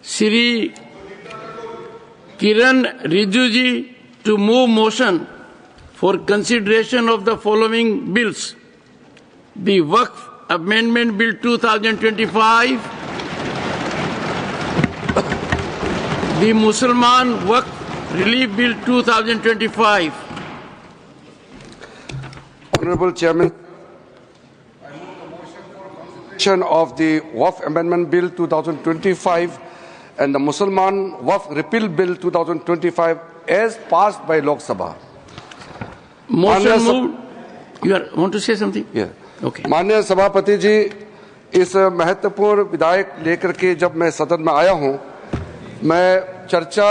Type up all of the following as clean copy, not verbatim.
Shri Kiran Rijiju to move motion for consideration of the following bills: the Waqf Amendment Bill 2025, the Mussalman Waqf Relief Bill 2025. Honorable Chairman, of the Waqf Amendment Bill 2025 and the Mussalman Waqf Repeal Bill 2025 as passed by Lok Sabha. Motion moved. You want to say something? Yeah. Okay. माननीय सभापति जी, इस महत्वपूर्ण विधेयक लेकर के जब मैं सदन में आया हूं, मैं चर्चा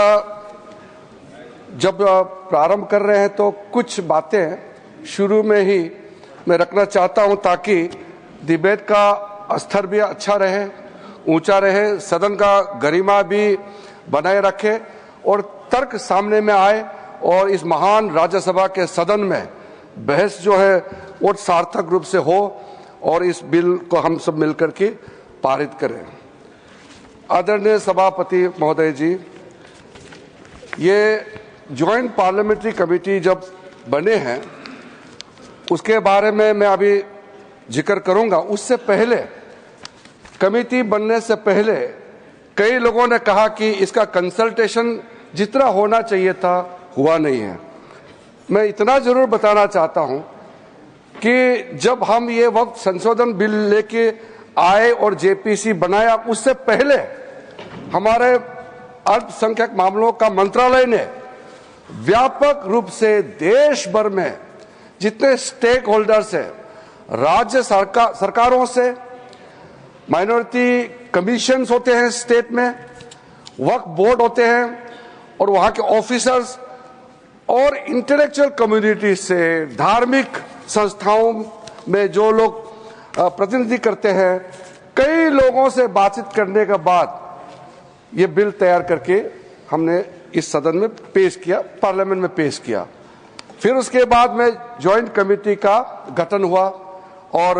जब प्रारंभ कर रहे हैं तो कुछ बातें शुरू में ही मैं रखना चाहता हूं ताकि डिबेट का स्तर भी अच्छा रहे, ऊंचा रहे, सदन का गरिमा भी बनाए रखे और तर्क सामने में आए और इस महान राज्यसभा के सदन में बहस जो है वो सार्थक रूप से हो और इस बिल को हम सब मिलकर के पारित करें। आदरणीय सभापति महोदय जी, ये ज्वाइंट पार्लियामेंट्री कमेटी जब बने हैं उसके बारे में मैं अभी जिक्र करूंगा। उससे पहले, कमेटी बनने से पहले कई लोगों ने कहा कि इसका कंसल्टेशन जितना होना चाहिए था हुआ नहीं है। मैं इतना जरूर बताना चाहता हूं कि जब हम ये वक्त संशोधन बिल लेके आए और जेपीसी बनाया, उससे पहले हमारे अल्पसंख्यक मामलों का मंत्रालय ने व्यापक रूप से देश भर में जितने स्टेक होल्डर्स हैं, राज्य सरकारों से, माइनॉरिटी कमीशंस होते हैं स्टेट में, वक्फ बोर्ड होते हैं और वहां के ऑफिसर्स और इंटेलेक्चुअल कम्युनिटी से, धार्मिक संस्थाओं में जो लोग प्रतिनिधि करते हैं, कई लोगों से बातचीत करने के बाद ये बिल तैयार करके हमने इस सदन में पेश किया, पार्लियामेंट में पेश किया। फिर उसके बाद में ज्वाइंट कमेटी का गठन हुआ और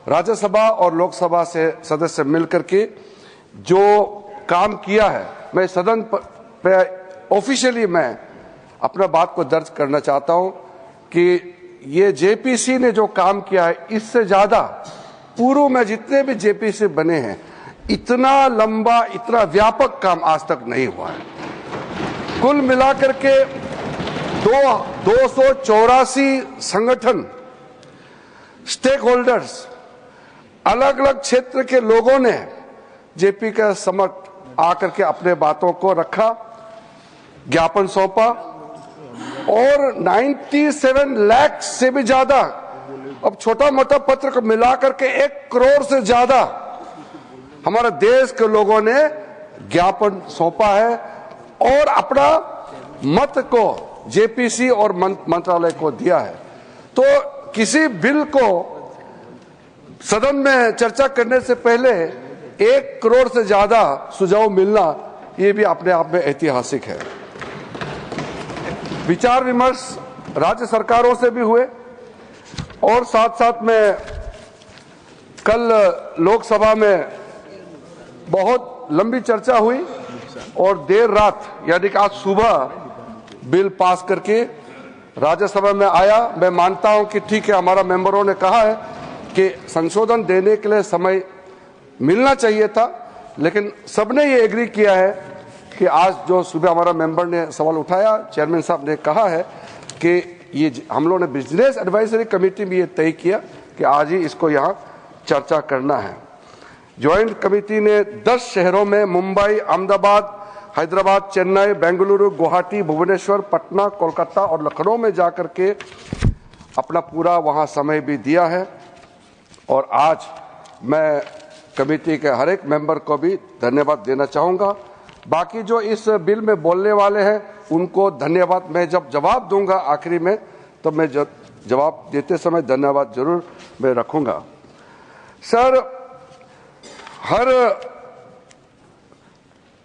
राज्यसभा और लोकसभा से सदस्य मिलकर के जो काम किया है, मैं सदन पे ऑफिशियली मैं अपना बात को दर्ज करना चाहता हूं कि ये जेपीसी ने जो काम किया है, इससे ज्यादा पूर्व में जितने भी जेपीसी बने हैं, इतना लंबा, इतना व्यापक काम आज तक नहीं हुआ है। कुल मिलाकर के 284 संगठन, स्टेक होल्डर्स, अलग अलग क्षेत्र के लोगों ने जेपी के समक्ष आकर के अपने बातों को रखा, ज्ञापन सौंपा और 97 लाख से भी ज्यादा, अब छोटा मोटा पत्र को मिलाकर के 1 करोड़ से ज्यादा हमारे देश के लोगों ने ज्ञापन सौंपा है और अपना मत को जेपीसी और मंत्रालय को दिया है। तो किसी बिल को सदन में चर्चा करने से पहले 1 करोड़ से ज्यादा सुझाव मिलना, ये भी अपने आप में ऐतिहासिक है। विचार विमर्श राज्य सरकारों से भी हुए और साथ साथ में कल लोकसभा में बहुत लंबी चर्चा हुई और देर रात यानी कि आज सुबह बिल पास करके राज्यसभा में आया। मैं मानता हूं कि ठीक है, हमारा मेंबरों ने कहा है कि संशोधन देने के लिए समय मिलना चाहिए था, लेकिन सबने ये एग्री किया है कि आज जो सुबह हमारा मेंबर ने सवाल उठाया, चेयरमैन साहब ने कहा है कि ये हम लोगों ने बिजनेस एडवाइजरी कमेटी में ये तय किया कि आज ही इसको यहाँ चर्चा करना है। ज्वाइंट कमेटी ने 10 शहरों में मुंबई, अहमदाबाद, हैदराबाद, चेन्नई, बेंगलुरु, गुवाहाटी, भुवनेश्वर, पटना, कोलकाता और लखनऊ में जाकर के अपना पूरा वहां समय भी दिया है और आज मैं कमेटी के हर एक मेंबर को भी धन्यवाद देना चाहूंगा। बाकी जो इस बिल में बोलने वाले हैं उनको धन्यवाद। मैं जब जवाब दूंगा आखिरी में, तो मैं जवाब देते समय धन्यवाद जरूर मैं रखूंगा। सर,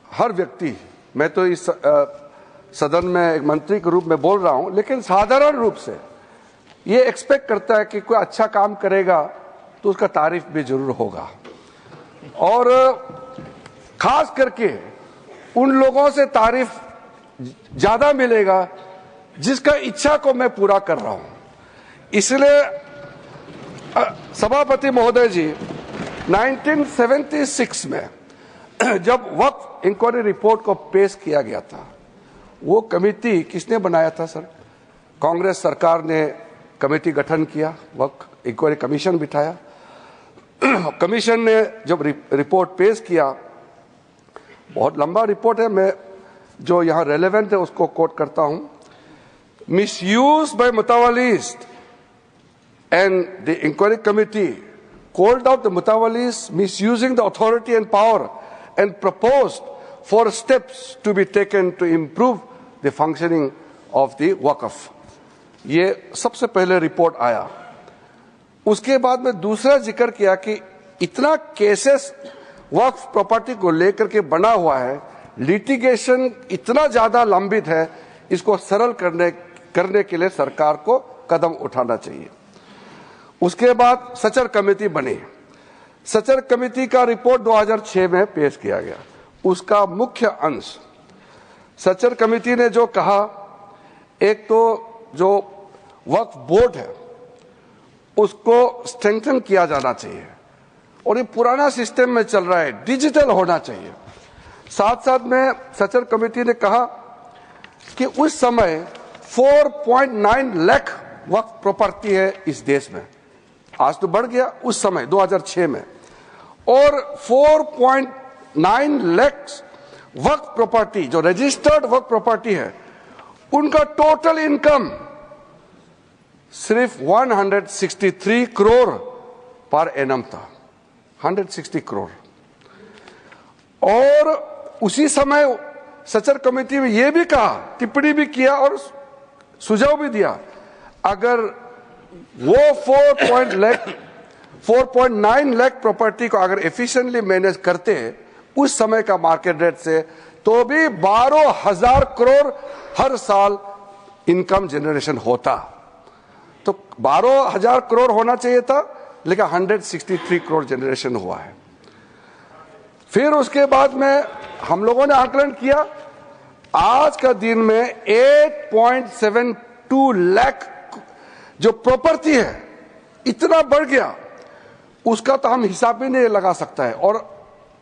हर व्यक्ति, मैं तो इस सदन में एक मंत्री के रूप में बोल रहा हूं, लेकिन साधारण रूप से ये एक्सपेक्ट करता है कि कोई अच्छा काम करेगा तो उसका तारीफ भी जरूर होगा। और खास करके उन लोगों से तारीफ ज्यादा मिलेगा जिसका इच्छा को मैं पूरा कर रहा हूं। इसलिए सभापति महोदय जी, 1976 में जब वक्फ इंक्वायरी रिपोर्ट को पेश किया गया था, वो कमेटी किसने बनाया था सर? कांग्रेस सरकार ने कमेटी गठन किया, वक्फ इंक्वायरी कमीशन बिठाया। कमीशन ने जब रिपोर्ट पेश किया, बहुत लंबा रिपोर्ट है, मैं जो यहां रेलेवेंट है उसको कोट करता हूं। मिसयूज बाय मुतावलीज and the inquiry committee called out the Mutawalis misusing the authority and power and proposed for steps to be taken to improve the functioning of the Waqf। ये सबसे पहले report आया। उसके बाद में दूसरा जिक्र किया कि इतना केसेस वक्फ प्रॉपर्टी को लेकर के बना हुआ है, लिटिगेशन इतना ज्यादा लंबित है, इसको सरल करने के लिए सरकार को कदम उठाना चाहिए। उसके बाद सचर कमेटी बनी। सचर कमेटी का रिपोर्ट 2006 में पेश किया गया। उसका मुख्य अंश सचर कमेटी ने जो कहा, एक तो जो वक्फ बोर्ड है उसको स्ट्रेंथन किया जाना चाहिए, और ये पुराना सिस्टम में चल रहा है, डिजिटल होना चाहिए। साथ साथ में सचर कमेटी ने कहा कि उस समय 4.9 लाख वक्फ प्रॉपर्टी है इस देश में, आज तो बढ़ गया, उस समय 2006 में, और 4.9 लाख वक्फ प्रॉपर्टी जो रजिस्टर्ड वक्फ प्रॉपर्टी है, उनका टोटल इनकम सिर्फ 163 करोड़ पर एनम था, 160 करोड़। और उसी समय सचर कमेटी में यह भी कहा, टिप्पणी भी किया और सुझाव भी दिया, अगर वो 4.9 लाख प्रॉपर्टी को अगर एफिशिएंटली मैनेज करते उस समय का मार्केट रेट से, तो भी 12,000 करोड़ हर साल इनकम जनरेशन होता। तो 12,000 करोड़ होना चाहिए था, लेकिन 163 करोड़ जनरेशन हुआ है। फिर उसके बाद में हम लोगों ने आकलन किया, आज का दिन में 8.72 लाख जो प्रॉपर्टी है इतना बढ़ गया, उसका तो हम हिसाब भी नहीं लगा सकता है, और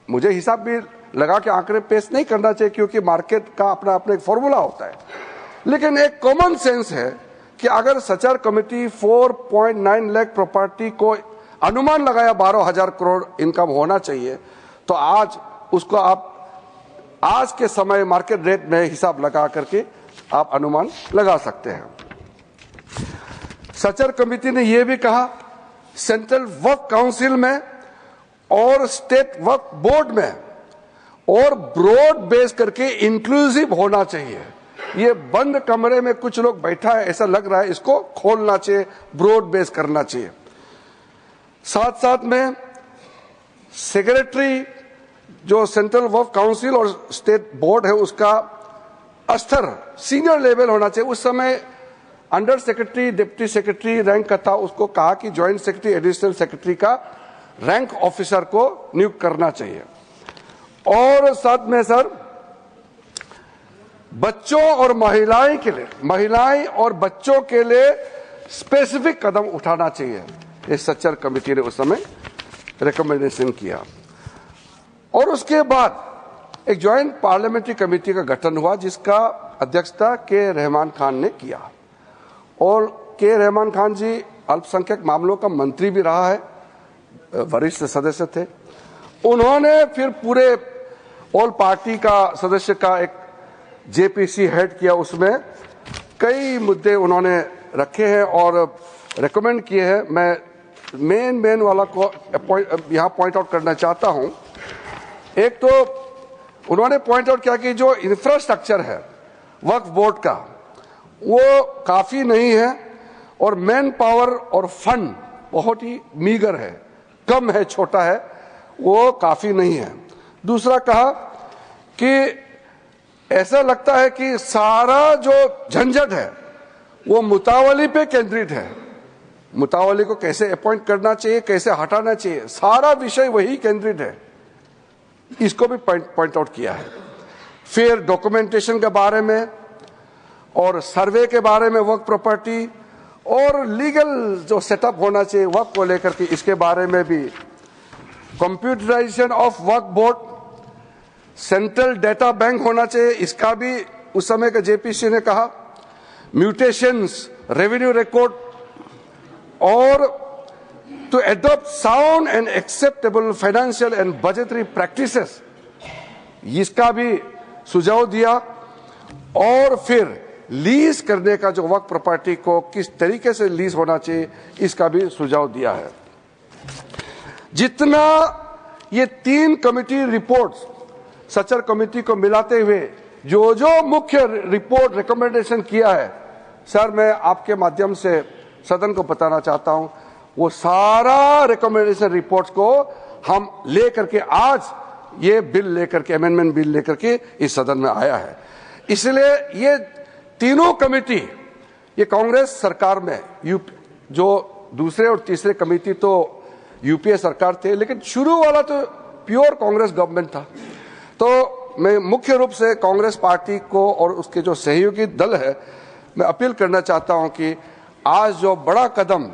मुझे हिसाब भी लगा के आंकड़े पेश नहीं करना चाहिए, क्योंकि मार्केट का अपना अपना एक फॉर्मूला होता है। लेकिन एक कॉमन सेंस है कि अगर सचर कमेटी 4.9 लाख प्रॉपर्टी को अनुमान लगाया 12,000 करोड़ इनकम होना चाहिए, तो आज उसको आप आज के समय मार्केट रेट में हिसाब लगा करके आप अनुमान लगा सकते हैं। सचर कमेटी ने यह भी कहा, सेंट्रल वक्फ काउंसिल में और स्टेट वक्फ बोर्ड में और ब्रॉड बेस करके इंक्लूसिव होना चाहिए। ये बंद कमरे में कुछ लोग बैठा है ऐसा लग रहा है, इसको खोलना चाहिए, ब्रॉड बेस करना चाहिए। साथ साथ में सेक्रेटरी जो सेंट्रल वक्फ काउंसिल और स्टेट बोर्ड है उसका स्तर सीनियर लेवल होना चाहिए। उस समय under secretary, deputy secretary rank का था, उसको कहा कि ज्वाइंट सेक्रेटरी, एडिशनल सेक्रेटरी का रैंक ऑफिसर को नियुक्त करना चाहिए। और साथ में सर बच्चों और महिलाएं के लिए, महिलाएं और बच्चों के लिए स्पेसिफिक कदम उठाना चाहिए, इस सचर कमेटी ने उस समय रिकमेंडेशन किया। और उसके बाद एक ज्वाइंट पार्लियामेंट्री कमेटी का गठन हुआ, जिसका अध्यक्षता के रहमान खान ने किया, और के रहमान खान जी अल्पसंख्यक मामलों का मंत्री भी रहा है, वरिष्ठ सदस्य थे। उन्होंने फिर पूरे ऑल पार्टी का सदस्य का एक जेपीसी हेड किया, उसमें कई मुद्दे उन्होंने रखे हैं और रेकमेंड किए हैं। मैं मेन वाला को यहां पॉइंट आउट करना चाहता हूं। एक तो उन्होंने पॉइंट आउट किया कि जो इंफ्रास्ट्रक्चर है वक्फ बोर्ड का, वो काफी नहीं है, और मैन पावर और फंड बहुत ही मीगर है, कम है, छोटा है, वो काफी नहीं है। दूसरा कहा कि ऐसा लगता है कि सारा जो झंझट है वो मुतावली पे केंद्रित है, मुतावली को कैसे अपॉइंट करना चाहिए, कैसे हटाना चाहिए, सारा विषय वही केंद्रित है। इसको भी पॉइंट आउट किया है। फिर डॉक्यूमेंटेशन के बारे में और सर्वे के बारे में वर्क प्रॉपर्टी और लीगल जो सेटअप होना चाहिए वर्क को लेकर के इसके बारे में भी, कंप्यूटराइजेशन ऑफ वर्क बोर्ड, सेंट्रल डेटा बैंक होना चाहिए, इसका भी उस समय के जेपीसी ने कहा, म्यूटेशंस, रेवेन्यू रिकॉर्ड और to adopt sound and acceptable financial and budgetary practices, इसका भी सुझाव दिया। और फिर लीज करने का जो वर्क प्रॉपर्टी को किस तरीके से लीज होना चाहिए इसका भी सुझाव दिया है। जितना ये 3 कमिटी रिपोर्ट्स सचर कमिटी को मिलाते हुए जो जो मुख्य रिपोर्ट रिकमेंडेशन किया है, सर मैं आपके माध्यम से सदन को बताना चाहता हूं, वो सारा रिकमेंडेशन रिपोर्ट्स को हम लेकर के आज ये बिल लेकर के, अमेंडमेंट बिल लेकर के इस सदन में आया है। इसलिए ये तीनों कमेटी, ये कांग्रेस सरकार में जो दूसरे और तीसरे कमेटी तो यूपीए सरकार थे, लेकिन शुरू वाला तो प्योर कांग्रेस गवर्नमेंट था। तो मैं मुख्य रूप से कांग्रेस पार्टी को और उसके जो सहयोगी दल है, मैं अपील करना चाहता हूं कि आज जो बड़ा कदम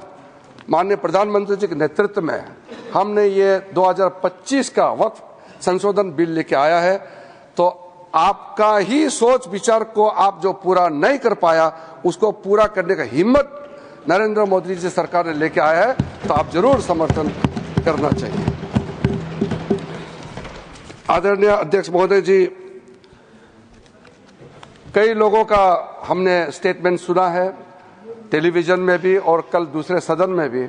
माननीय प्रधानमंत्री जी के नेतृत्व में हमने ये 2025 का वक्फ संशोधन बिल लेके आया है, तो आपका ही सोच विचार को आप जो पूरा नहीं कर पाया उसको पूरा करने का हिम्मत नरेंद्र मोदी जी सरकार ने लेके आया है, तो आप जरूर समर्थन करना चाहिए। आदरणीय अध्यक्ष महोदय जी, कई लोगों का हमने स्टेटमेंट सुना है टेलीविजन में भी और कल दूसरे सदन में भी।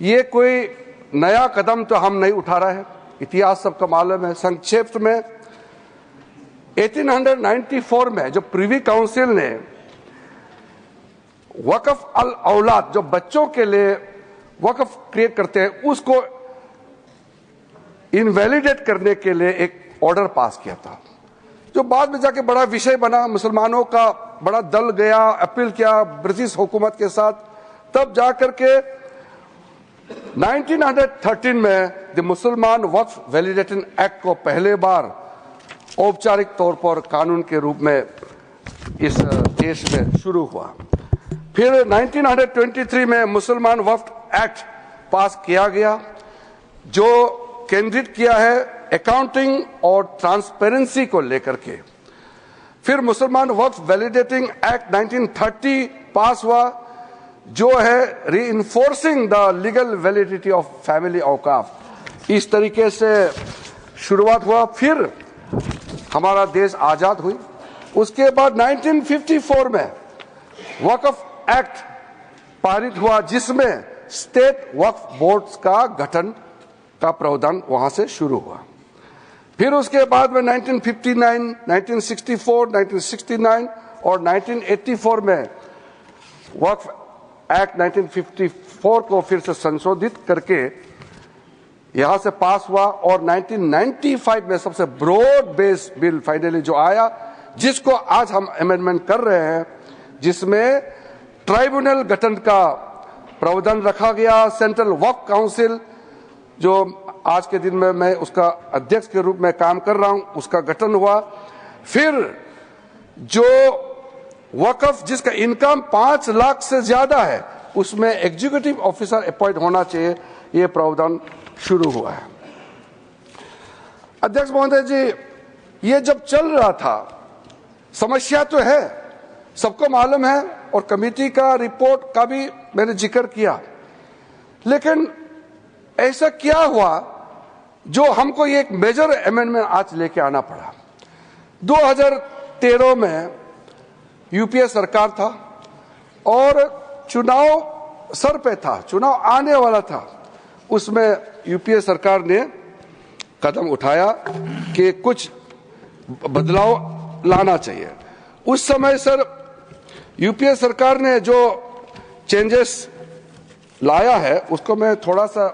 ये कोई नया कदम तो हम नहीं उठा रहे हैं, इतिहास सबका मालूम है। संक्षेप में 1894 में जो प्रिवी काउंसिल ने वक्फ अल औलाद, जो बच्चों के लिए वक्फ क्रिएट करते हैं, उसको इनवैलिडेट करने के लिए एक ऑर्डर पास किया था, जो बाद में जाके बड़ा विषय बना। मुसलमानों का बड़ा दल गया, अपील किया ब्रिटिश हुकूमत के साथ, तब जाकर के 1913 में द मुसलमान वक्फ वैलिडेशन एक्ट को पहले बार औपचारिक तौर पर कानून के रूप में इस देश में शुरू हुआ। फिर 1923 में मुसलमान वक्फ एक्ट पास किया गया, जो केंद्रित किया है अकाउंटिंग और ट्रांसपेरेंसी को लेकर के। फिर मुसलमान वक्फ वैलिडेटिंग एक्ट 1930 पास हुआ, जो है reinforcing the legal validity of family औकाफ। इस तरीके से शुरुआत हुआ। फिर हमारा देश आजाद हुई। उसके बाद 1954 में वक्फ एक्ट पारित हुआ, जिसमें स्टेट वक्फ बोर्ड्स का गठन का प्रावधान वहां से शुरू हुआ। फिर उसके बाद में 1959, 1964, 1969 और 1984 में वक्फ एक्ट 1954 को फिर से संशोधित करके यहां से पास हुआ, और 1995 में सबसे ब्रॉड बेस बिल फाइनली जो आया, जिसको आज हम अमेंडमेंट कर रहे हैं, जिसमें ट्राइब्यूनल गठन का प्रावधान रखा गया। सेंट्रल वक्फ काउंसिल, जो आज के दिन में मैं उसका अध्यक्ष के रूप में काम कर रहा हूं, उसका गठन हुआ। फिर जो वक्फ जिसका इनकम 5 लाख से ज्यादा है, उसमें एग्जीक्यूटिव ऑफिसर अपॉइंट होना चाहिए, यह प्रावधान शुरू हुआ है। अध्यक्ष महोदय जी, ये जब चल रहा था, समस्या तो है, सबको मालूम है, और कमेटी का रिपोर्ट का भी मैंने जिक्र किया, लेकिन ऐसा क्या हुआ जो हमको ये एक मेजर अमेंडमेंट आज लेके आना पड़ा। 2013 में यूपीए सरकार था और चुनाव सर पे था, चुनाव आने वाला था। उसमें यूपीए सरकार ने कदम उठाया कि कुछ बदलाव लाना चाहिए। उस समय सर यूपीए सरकार ने जो चेंजेस लाया है, उसको मैं थोड़ा सा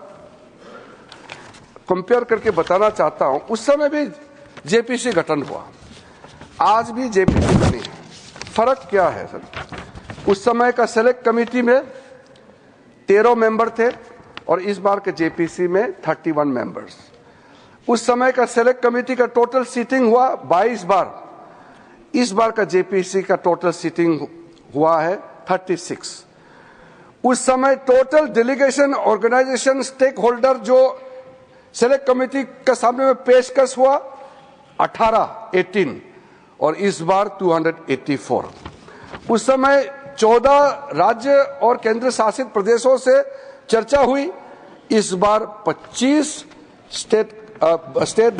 कंपेयर करके बताना चाहता हूं। उस समय भी जेपीसी गठन हुआ, आज भी जेपीसी बनी है। फर्क क्या है सर? उस समय का सेलेक्ट कमेटी में 13 मेंबर थे और इस बार के जेपीसी में 31 मेंबर्स। उस समय का सेलेक्ट कमेटी का टोटल सीटिंग हुआ 22 बार। इस बार का जेपीसी का टोटल सीटिंग हुआ है 36। उस समय total delegation organisation stake holder जो सेलेक्ट कमेटी के सामने में पेशकश हुआ 18 और इस बार 284। उस समय 14 राज्य और केंद्र शासित प्रदेशों से चर्चा हुई। इस बार 25 state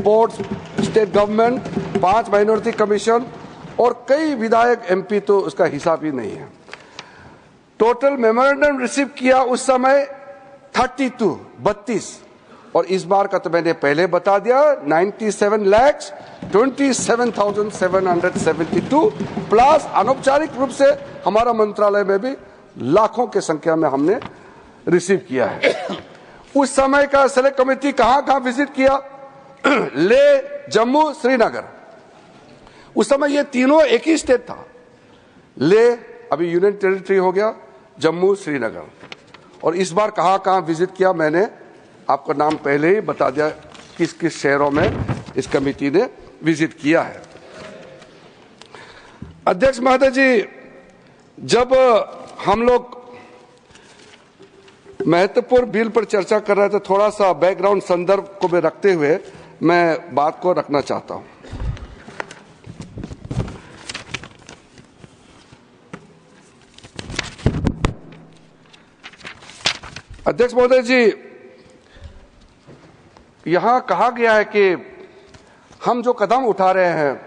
board, state government, 5 minority commission और कई विधायक एमपी, तो उसका हिसाब ही नहीं है। टोटल मेमोरेंडम रिसीव किया उस समय 32 और इस बार का तो मैंने पहले बता दिया 97,27,772 प्लस अनौपचारिक रूप से हमारा मंत्रालय में भी लाखों की संख्या में हमने रिसीव किया है। उस समय का सेलेक्ट कमेटी कहां विजिट किया? ले, जम्मू, श्रीनगर। उस समय ये तीनों एक ही स्टेट था। ले अभी यूनियन टेरिटरी हो गया, जम्मू, श्रीनगर। और इस बार कहां विजिट किया मैंने आपको नाम पहले ही बता दिया, किस किस शहरों में इस कमेटी ने विजिट किया है। अध्यक्ष महोदय जी, जब हम लोग महत्वपूर्ण बिल पर चर्चा कर रहे थे, थोड़ा सा बैकग्राउंड संदर्भ को भी रखते हुए मैं बात को रखना चाहता हूं। अध्यक्ष महोदय जी, यहां कहा गया है कि हम जो कदम उठा रहे हैं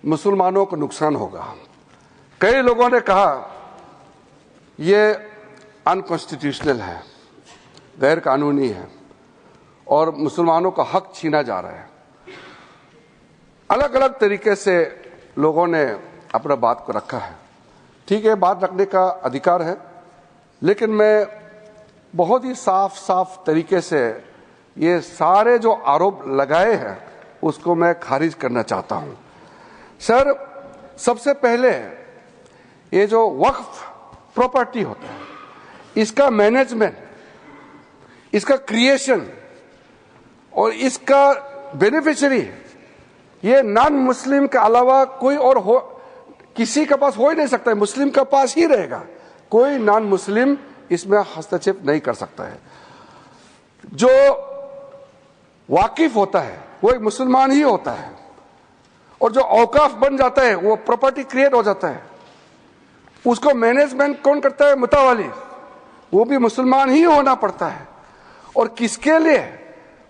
मुसलमानों को नुकसान होगा। कई लोगों ने कहा यह अनकॉन्स्टिट्यूशनल है, गैर कानूनी है और मुसलमानों का हक छीना जा रहा है। अलग अलग तरीके से लोगों ने अपना बात को रखा है। ठीक है, बात रखने का अधिकार है, लेकिन मैं बहुत ही साफ तरीके से ये सारे जो आरोप लगाए हैं उसको मैं खारिज करना चाहता हूं। सर, सबसे पहले ये जो वक्फ प्रॉपर्टी होता है, इसका मैनेजमेंट, इसका क्रिएशन और इसका बेनिफिशियरी ये नॉन मुस्लिम के अलावा कोई और हो, किसी के पास हो ही नहीं सकता है। मुस्लिम के पास ही रहेगा, कोई नॉन मुस्लिम इसमें हस्तक्षेप नहीं कर सकता है। जो वाकिफ होता है वो एक मुसलमान ही होता है और जो औकाफ बन जाता है वो प्रॉपर्टी क्रिएट हो जाता है, उसको मैनेजमेंट कौन करता है? मुतावाली, वो भी मुसलमान ही होना पड़ता है। और किसके लिए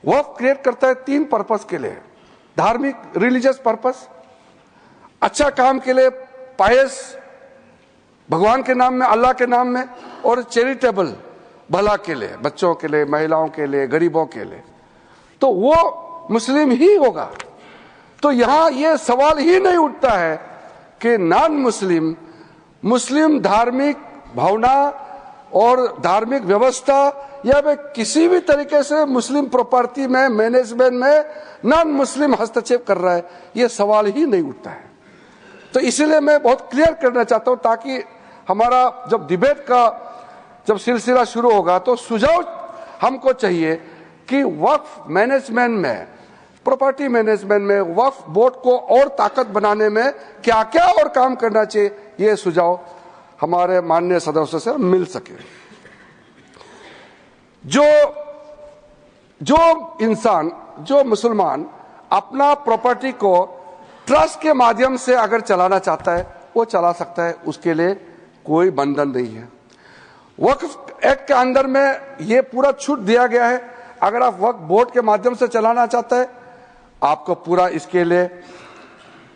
वक्फ क्रिएट करता है? 3 पर्पस के लिए, धार्मिक रिलीजियस पर्पस, अच्छा काम के लिए, पायस भगवान के नाम में, अल्लाह के नाम में, और चैरिटेबल भला के लिए, बच्चों के लिए, महिलाओं के लिए, गरीबों के लिए, तो वो मुस्लिम ही होगा। तो यहां यह सवाल ही नहीं उठता है कि नॉन मुस्लिम, मुस्लिम धार्मिक भावना और धार्मिक व्यवस्था या वे किसी भी तरीके से मुस्लिम प्रॉपर्टी में, मैनेजमेंट में नॉन मुस्लिम हस्तक्षेप कर रहा है, यह सवाल ही नहीं उठता है। तो इसलिए मैं बहुत क्लियर करना चाहता हूं, ताकि हमारा जब डिबेट का जब सिलसिला शुरू होगा तो सुझाव हमको चाहिए कि वक्फ मैनेजमेंट में, प्रॉपर्टी मैनेजमेंट में वक्फ बोर्ड को और ताकत बनाने में क्या क्या और काम करना चाहिए, ये सुझाव हमारे माननीय सदस्यों से मिल सके। जो इंसान, जो मुसलमान अपना प्रॉपर्टी को ट्रस्ट के माध्यम से अगर चलाना चाहता है वो चला सकता है, उसके लिए कोई बंधन नहीं है। वक्फ एक्ट के अंदर में ये पूरा छूट दिया गया है। अगर आप वक्फ बोर्ड के माध्यम से चलाना चाहते हैं आपको पूरा इसके लिए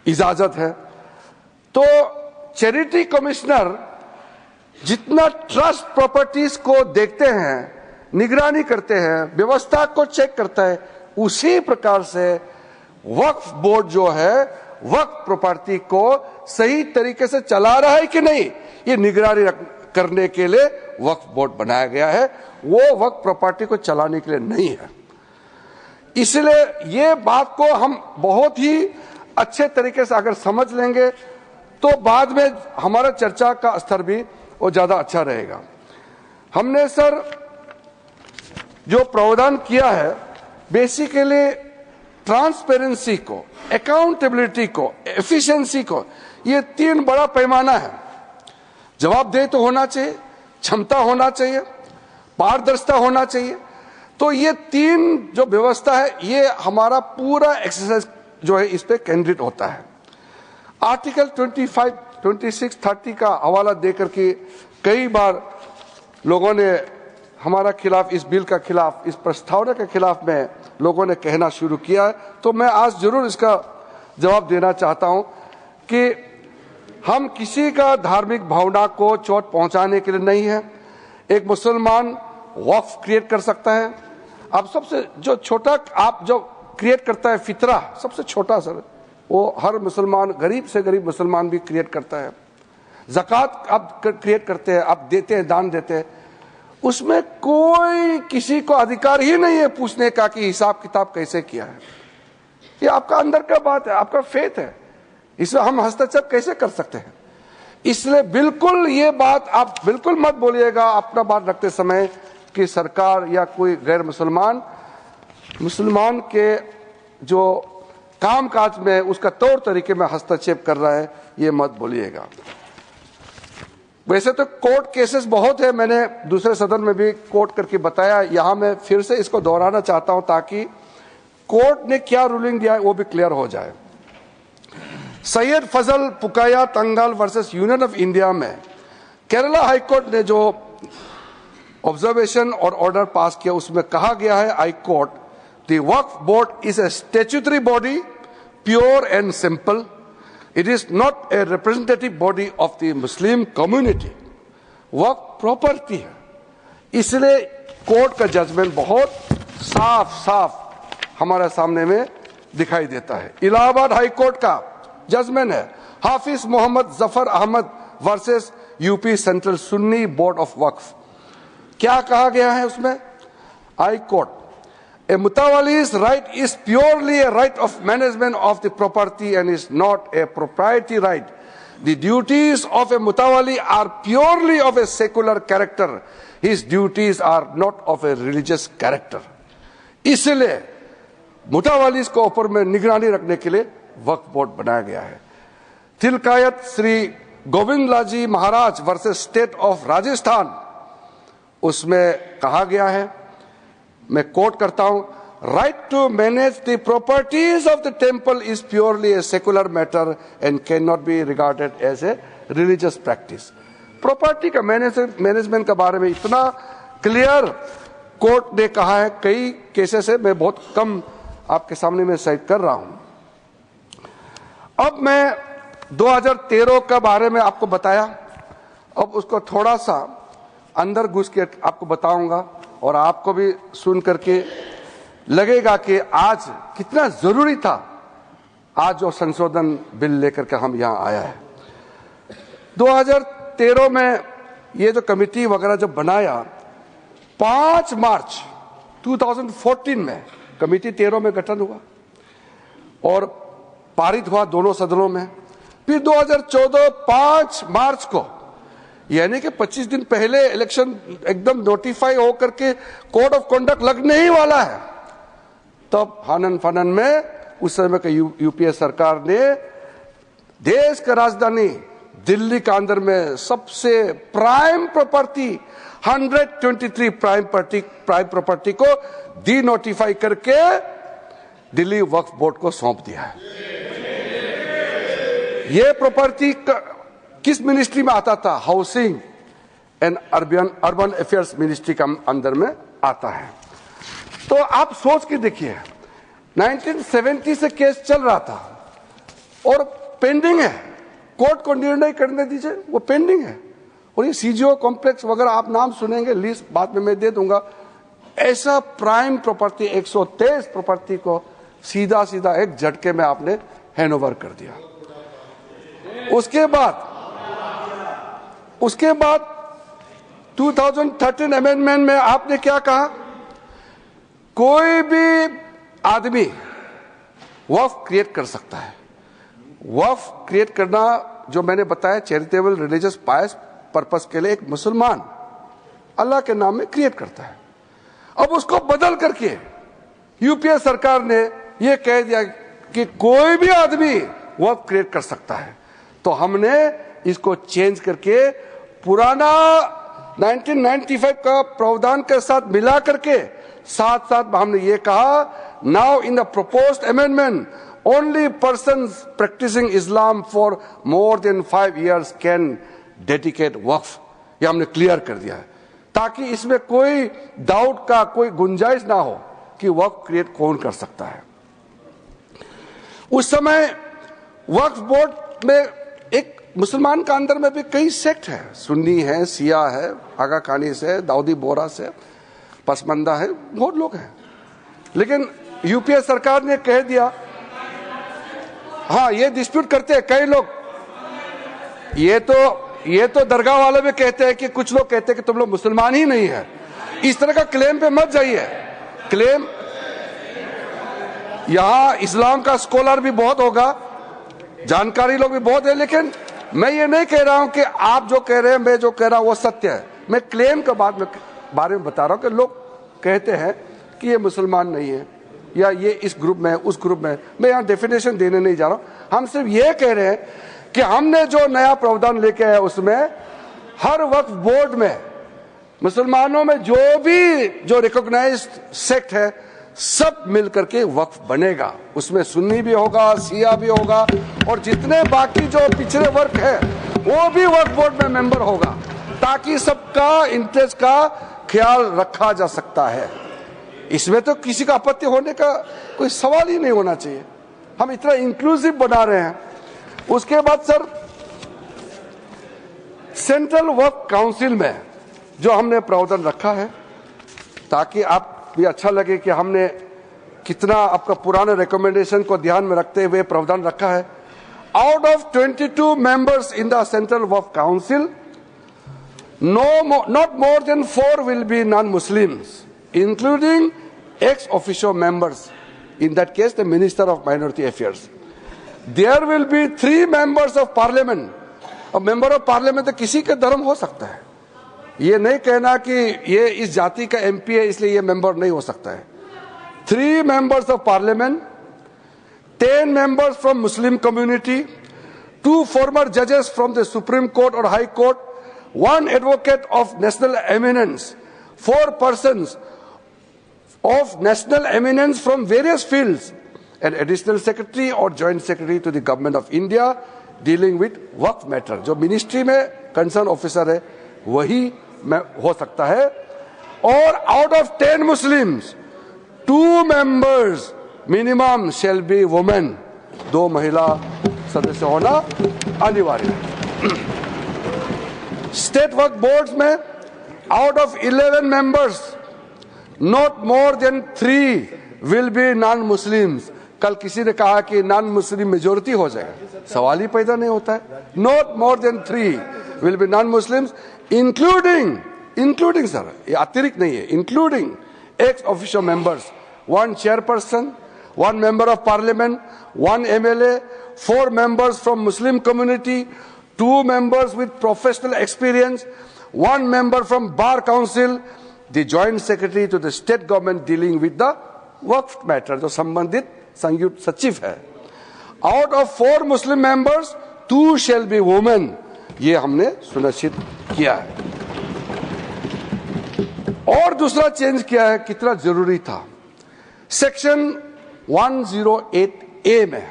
इजाजत है। तो चैरिटी कमिश्नर जितना ट्रस्ट प्रॉपर्टीज को देखते हैं, निगरानी करते हैं, व्यवस्था को चेक करता है, उसी प्रकार से वक्फ बोर्ड जो है वक्फ प्रॉपर्टी को सही तरीके से चला रहा है कि नहीं, ये निगरानी करने के लिए वक्फ बोर्ड बनाया गया है। वो वक्फ प्रॉपर्टी को चलाने के लिए नहीं है। इसलिए ये बात को हम बहुत ही अच्छे तरीके से अगर समझ लेंगे तो बाद में हमारा चर्चा का स्तर भी वो ज्यादा अच्छा रहेगा। हमने सर जो प्रावधान किया है बेसिकली ट्रांसपेरेंसी को, अकाउंटेबिलिटी को, एफिशिएंसी को, ये 3 बड़ा पैमाना है। जवाबदेही तो होना चाहिए, क्षमता होना चाहिए, पारदर्शिता होना चाहिए। तो ये 3 जो व्यवस्था है, ये हमारा पूरा एक्सरसाइज जो है इस पे केंद्रित होता है। आर्टिकल 25, 26, 30 का हवाला देकर के कई बार लोगों ने हमारा खिलाफ, इस बिल का खिलाफ, इस प्रस्तावना के खिलाफ में लोगों ने कहना शुरू किया। तो मैं आज जरूर इसका जवाब देना चाहता हूं कि हम किसी का धार्मिक भावना को चोट पहुंचाने के लिए नहीं है। एक मुसलमान वक्फ क्रिएट कर सकता है। अब सबसे जो छोटा आप जो क्रिएट करता है फितरा, सबसे छोटा सर, वो हर मुसलमान, गरीब से गरीब मुसलमान भी क्रिएट करता है। ज़कात आप क्रिएट करते हैं, आप देते हैं, दान देते हैं, उसमें कोई किसी को अधिकार ही नहीं है पूछने का कि हिसाब किताब कैसे किया है। ये आपका अंदर का बात है, आपका फेथ है, इसमें हम हस्तक्षेप कैसे कर सकते हैं। इसलिए बिल्कुल ये बात आप बिल्कुल मत बोलिएगा अपना बात रखते समय कि सरकार या कोई गैर मुसलमान के जो कामकाज में उसका तौर तरीके में हस्तक्षेप कर रहा है, ये मत बोलिएगा। वैसे तो कोर्ट केसेस बहुत है, मैंने दूसरे सदन में भी कोर्ट करके बताया, यहां मैं फिर से इसको दोहराना चाहता हूं ताकि कोर्ट ने क्या रूलिंग दिया है वो भी क्लियर हो जाए। सैयद फजल पुकाया तंगाल वर्सेस यूनियन ऑफ इंडिया में केरला हाईकोर्ट ने जो ऑब्जर्वेशन और ऑर्डर पास किया, उसमें कहा गया है, high court, the Waqf board is a statutory body, pure and simple. It is not a representative body of the Muslim community. Waqf property है। इसलिए कोर्ट का जजमेंट बहुत साफ साफ हमारे सामने में दिखाई देता है। इलाहाबाद हाई कोर्ट का जजमेंट है, Hafiz Mohammad Zafar Ahmad versus UP central Sunni board of Waqf. क्या कहा गया है उसमें? High court, a mutawali's right is purely a right of management of the property and is not a proprietary right. The duties of a mutawali are purely of a secular character. His duties are not of a religious character. इसलिए मुतावालिस को ऊपर में निगरानी रखने के लिए वक्फ board बनाया गया है। Tilakayat Shri Govind Lalji Maharaj versus state of Rajasthan, उसमें कहा गया है, मैं कोट करता हूं, right to manage the properties of the temple is purely a secular matter and can not be regarded as a religious practice. Property का मैनेजमेंट के बारे में इतना क्लियर कोर्ट ने कहा है, कई केसेस है, मैं बहुत कम आपके सामने में साइट कर रहा हूं। अब मैं 2013 के बारे में आपको बताया, अब उसको थोड़ा सा अंदर घुस के आपको बताऊंगा और आपको भी सुन करके लगेगा कि आज कितना जरूरी था आज जो संशोधन बिल लेकर के हम यहां आया है। 2013 में ये जो कमेटी वगैरह जब बनाया, 5 मार्च 2014 में कमेटी 13 में गठन हुआ और पारित हुआ दोनों सदनों में। फिर 2014 5 मार्च को, यानी कि 25 दिन पहले इलेक्शन एकदम नोटिफाई होकर के कोड ऑफ कंडक्ट लगने ही वाला है, तब हनन फनन में उस समय का यूपीए सरकार ने देश का राजधानी दिल्ली के अंदर में सबसे प्राइम प्रॉपर्टी 123 प्राइम प्रॉपर्टी को डी नोटिफाई करके दिल्ली वक्फ बोर्ड को सौंप दिया है। ये प्रॉपर्टी किस मिनिस्ट्री में आता था? Housing and urban affairs ministry का अंदर में आता है। तो आप सोच के देखिए, 1970 से केस चल रहा था और पेंडिंग है, कोर्ट को निर्णय करने दीजिए, वो पेंडिंग है। और ये सीजीओ कॉम्प्लेक्स वगैरह आप नाम सुनेंगे, लिस्ट बाद में मैं दे दूंगा। ऐसा प्राइम प्रॉपर्टी 123 प्रॉपर्टी को सीधा सीधा एक झटके में आपने हैंडओवर कर दिया। उसके बाद 2013 अमेंडमेंट में आपने क्या कहा? कोई भी आदमी वक्फ क्रिएट कर सकता है। वक्फ क्रिएट करना, जो मैंने बताया, चैरिटेबल रिलीजियस पायस पर्पस के लिए एक मुसलमान अल्लाह के नाम में क्रिएट करता है। अब उसको बदल करके यूपीए सरकार ने ये कह दिया कि कोई भी आदमी वक्फ क्रिएट कर सकता है। तो हमने इसको चेंज करके पुराना 1995 का प्रावधान के साथ मिला करके साथ साथ हमने ये कहा, now in the proposed amendment only persons practising Islam for more than 5 years can dedicate waqf. ये हमने क्लियर कर दिया है ताकि इसमें कोई डाउट का कोई गुंजाइश ना हो कि वक्फ क्रिएट कौन कर सकता है। उस समय वक्फ बोर्ड में एक मुसलमान का अंदर में भी कई सेक्ट है, सुन्नी है, शिया है, आगा खानी से, दाऊदी बोरा से, पसमंदा है, बहुत लोग हैं। लेकिन यूपीए सरकार ने कह दिया, हाँ ये डिस्प्यूट करते हैं कई लोग, ये तो दरगाह वाले भी कहते हैं कि कुछ लोग कहते हैं कि तुम लोग मुसलमान ही नहीं है। इस तरह का क्लेम पे मत जाइए। क्लेम यहां इस्लाम का स्कॉलर भी बहुत होगा, जानकारी लोग भी बहुत है, लेकिन मैं ये नहीं कह रहा हूं कि आप जो कह रहे हैं मैं जो कह रहा हूं वो सत्य है। मैं क्लेम के बारे में बता रहा हूं कि लोग कहते हैं कि ये मुसलमान नहीं है या ये इस ग्रुप में है, उस ग्रुप में है। मैं यहां डेफिनेशन देने नहीं जा रहा हूं। हम सिर्फ ये कह रहे हैं कि हमने जो नया प्रावधान लेके आया उसमें हर वक्फ बोर्ड में मुसलमानों में जो रिकॉग्नाइज्ड सेक्ट है सब मिलकर के वक्फ बनेगा। उसमें सुन्नी भी होगा, शिया भी होगा और जितने बाकी जो पिछड़े वर्ग है वो भी वक्फ बोर्ड में मेंबर होगा, ताकि सबका इंटरेस्ट का ख्याल रखा जा सकता है। इसमें तो किसी का आपत्ति होने का कोई सवाल ही नहीं होना चाहिए। हम इतना इंक्लूसिव बना रहे हैं। उसके बाद सर, सेंट्रल वक्फ काउंसिल में जो हमने प्रावधान रखा है, ताकि आप भी अच्छा लगे कि हमने कितना आपका पुराने रिकमेंडेशन को ध्यान में रखते हुए प्रावधान रखा है। Out of 22 members in the central Waqf council, not more than 4 will be non-Muslims, including ex officio members, in that case the Minister of Minority Affairs. There will be 3 members of parliament. अब member of parliament तो किसी के धर्म हो सकता है, ये नहीं कहना कि ये इस जाति का एमपी है इसलिए ये मेंबर नहीं हो सकता है। 3 members of parliament, 10 members from Muslim community, 2 former judges from the Supreme Court or High Court, 1 advocate of national eminence, 4 persons of national eminence from various fields, an additional secretary or joint secretary to the government of India dealing with Waqf matter. जो ministry में concern officer है वही हो सकता है। और out of 10 Muslims 2 members minimum shall be women, 2 महिला सदस्य होना अनिवार्य है। स्टेट वक्फ बोर्ड्स में out of 11 members not more than 3 will be non Muslims. कल किसी ने कहा कि नॉन मुस्लिम मेजोरिटी हो जाएगा, सवाल ही पैदा नहीं होता है। Not more than 3 will be non Muslims, including sir, ये अतिरिक्त नहीं है, including x official members, 1 chairperson, 1 member of parliament, 1 MLA, 4 members from Muslim community, 2 members with professional experience, 1 member from bar council, the joint secretary to the state government dealing with the Waqf matter, जो संबंधित संयुक्त सचिव है। Out of 4 Muslim members 2 shall be women, ये हमने सुनिश्चित किया है। और दूसरा चेंज किया है, कितना जरूरी था, सेक्शन 108A में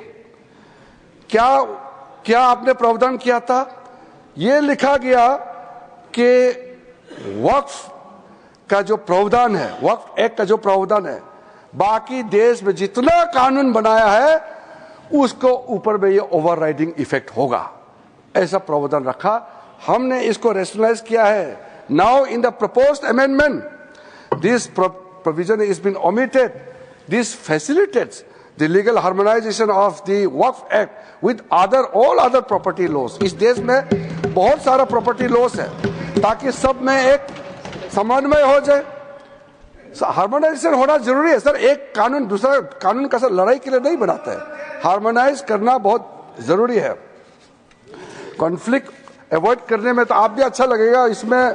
क्या आपने प्रावधान किया था, ये लिखा गया कि वक्फ का जो प्रावधान है, वक्फ एक्ट का जो प्रावधान है, बाकी देश में जितना कानून बनाया है उसको ऊपर में ये ओवरराइडिंग इफेक्ट होगा, ऐसा प्रावधान रखा। हमने इसको रेशनलाइज किया है। Now in the proposed amendment this provision is been omitted. This facilitates the legal harmonization of the वक्फ act with all other property laws। इस देश में बहुत सारा प्रॉपर्टी लॉस है, ताकि सब में एक समन्वय हो जाए। हार्मोनाइजेशन होना जरूरी है सर। एक कानून दूसरा कानून का सर लड़ाई के लिए नहीं बनाता है, हार्मोनाइज करना बहुत जरूरी है। कॉन्फ्लिक्ट अवॉइड करने में तो आप भी अच्छा लगेगा, इसमें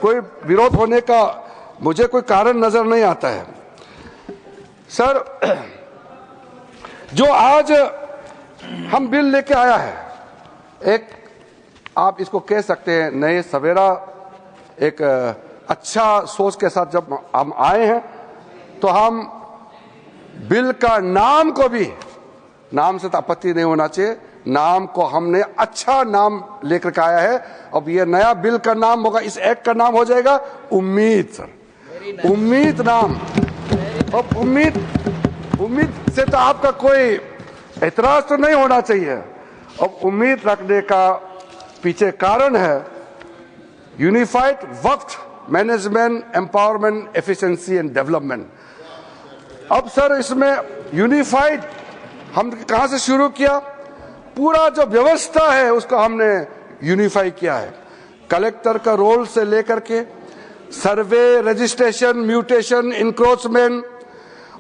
कोई विरोध होने का मुझे कोई कारण नजर नहीं आता है। सर जो आज हम बिल लेके आया है, एक आप इसको कह सकते हैं नए सवेरा, एक अच्छा सोच के साथ जब हम आए हैं, तो हम बिल का नाम को भी, नाम से तो आपत्ति नहीं होना चाहिए, नाम को हमने अच्छा नाम लेकर के आया है। अब ये नया बिल का नाम होगा, इस एक्ट का नाम हो जाएगा उम्मीद। सर उम्मीद नाम। अब उम्मीद से तो आपका कोई एतराज तो नहीं होना चाहिए। अब उम्मीद रखने का पीछे कारण है unified Waqf management empowerment efficiency and development. अब सर इसमें यूनिफाइड हम कहां से शुरू किया, पूरा जो व्यवस्था है उसको हमने यूनिफाई किया है। कलेक्टर का रोल से लेकर के सर्वे, रजिस्ट्रेशन, म्यूटेशन, इंक्रोचमेंट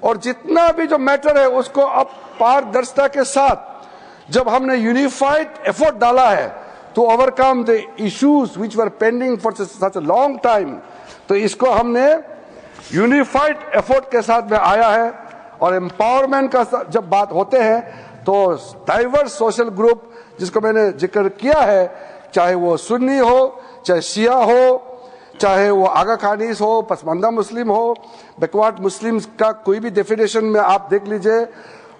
और जितना भी जो मैटर है उसको अब पारदर्शिता के साथ जब हमने यूनिफाइड एफर्ट डाला है to overcome the issues which were pending for such a long time, तो इसको हमने यूनिफाइड एफर्ट के साथ में आया है। और एम्पावरमेंट का जब बात होते हैं तो डाइवर्स सोशल ग्रुप जिसको मैंने जिक्र किया है, चाहे वो सुन्नी हो, चाहे शिया हो, चाहे वो आगा खानीस हो, पसमानदा मुस्लिम हो, बैकवर्ड मुस्लिम्स का कोई भी डेफिनेशन में आप देख लीजिए,